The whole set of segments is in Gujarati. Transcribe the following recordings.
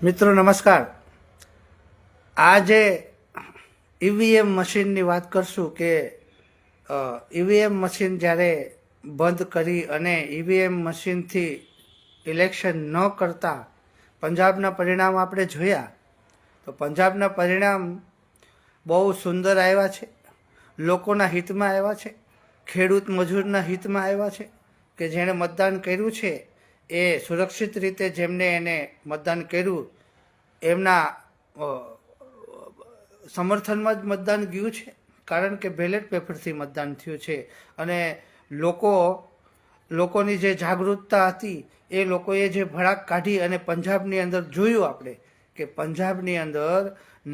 મિત્રો નમસ્કાર। આજે ઈવીએમ મશીનની વાત કરશું કે ઈવીએમ મશીન જ્યારે બંધ કરી અને ઈવીએમ મશીનથી ઇલેક્શન ન કરતા પંજાબના પરિણામ આપણે જોયા તો પંજાબના પરિણામ બહુ સુંદર આવ્યા છે, લોકોના હિતમાં આવ્યા છે, ખેડૂત મજૂરના હિતમાં આવ્યા છે કે જેણે મતદાન કર્યું છે એ સુરક્ષિત રીતે જેમને એને મતદાન કર્યું એમના સમર્થનમાં જ મતદાન ગયું છે, કારણ કે બેલેટ પેપરથી મતદાન થયું છે અને લોકોની જે જાગૃતતા હતી એ લોકોએ જે ભડાક કાઢી અને પંજાબની અંદર જોયું આપણે કે પંજાબની અંદર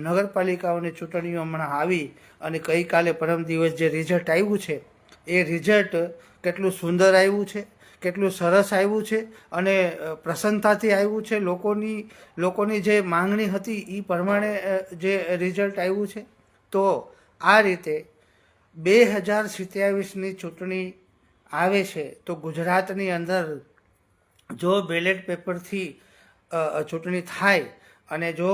નગરપાલિકાઓની ચૂંટણીઓ હમણાં આવી અને ગઈકાલે પરમ દિવસ જે રિઝલ્ટ આવ્યું છે એ રિઝલ્ટ કેટલું સુંદર આવ્યું છે, કેટલું સરસ આવ્યું છે અને પ્રસન્નતાથી આવ્યું છે। લોકોની જે માંગણી હતી એ પ્રમાણે જે રિઝલ્ટ આવ્યું છે। તો આ રીતે 2027ની ચૂંટણી આવે છે તો ગુજરાતની અંદર જો બેલેટ પેપરથી ચૂંટણી થાય અને જો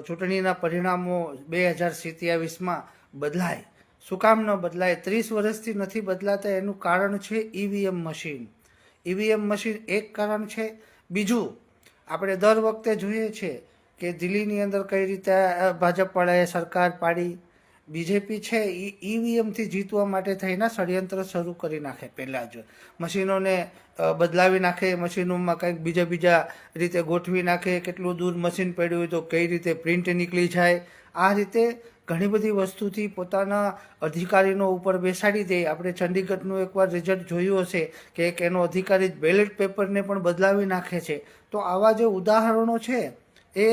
ચૂંટણીના પરિણામો 2027માં બદલાય, શું કામ ન બદલાય? 30 વર્ષથી નથી બદલાતા એનું કારણ છે ઈવીએમ મશીન। ઈવીએમ મશીન એક કારણ છે। બીજું, આપણે દર વખતે જોઈએ છીએ કે દિલ્હીની અંદર કઈ રીતે ભાજપવાળાએ સરકાર પાડી, બીજેપી છે એ ઈવીએમથી જીતવા માટે થઈને ષડયંત્ર શરૂ કરી નાખે, પહેલાં જ મશીનોને બદલાવી નાખે, મશીનોમાં કંઈક બીજા રીતે ગોઠવી નાખે, કેટલું દૂર મશીન પડ્યું હોય તો કઈ રીતે પ્રિન્ટ નીકળી જાય, આ રીતે ઘણી બધી વસ્તુથી પોતાના અધિકારીનો ઉપર બેસાડી દે। આપણે ચંડીગઢનું એકવાર રિઝલ્ટ જોયું હશે કે એક એનો અધિકારી બેલેટ પેપરને પણ બદલાવી નાખે છે। તો આવા જે ઉદાહરણો છે એ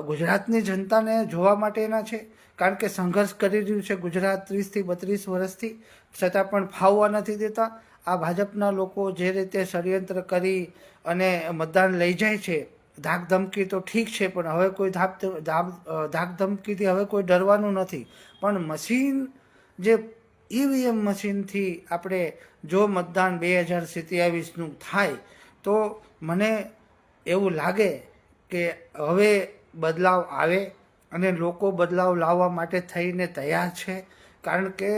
ગુજરાતની જનતાને જોવા માટેના છે, કારણ કે સંઘર્ષ કરી રહ્યું છે ગુજરાત 30થી 32 વર્ષથી, છતાં પણ ફાવવા નથી દેતા। આ ભાજપના લોકો જે રીતે ષડયંત્ર કરી અને મતદાન લઈ જાય છે, ધાક ધમકી તો ઠીક છે પણ હવે કોઈ ધાક ધમકીથી હવે કોઈ ડરવાનું નથી। પણ મશીન જે ઈવીએમ મશીનથી આપણે જો મતદાન 2027નું થાય તો મને એવું લાગે કે હવે બદલાવ આવે અને લોકો બદલાવ લાવવા માટે થઈને તૈયાર છે, કારણ કે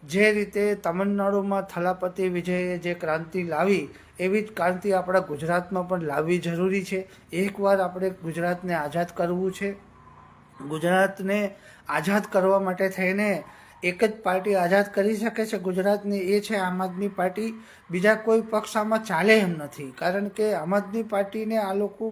જે રીતે તમિલનાડુમાં થલાપતિ વિજયે જે ક્રાંતિ લાવી એવી જ ક્રાંતિ આપણા ગુજરાતમાં પણ લાવવી જરૂરી છે। એકવાર આપણે ગુજરાતને આઝાદ કરવું છે। ગુજરાતને આઝાદ કરવા માટે થઈને એક જ પાર્ટી આઝાદ કરી શકે છે ગુજરાતની, એ છે આમ આદમી પાર્ટી। બીજા કોઈ પક્ષ આમાં ચાલે એમ નથી, કારણ કે આમ આદમી પાર્ટીને આ લોકો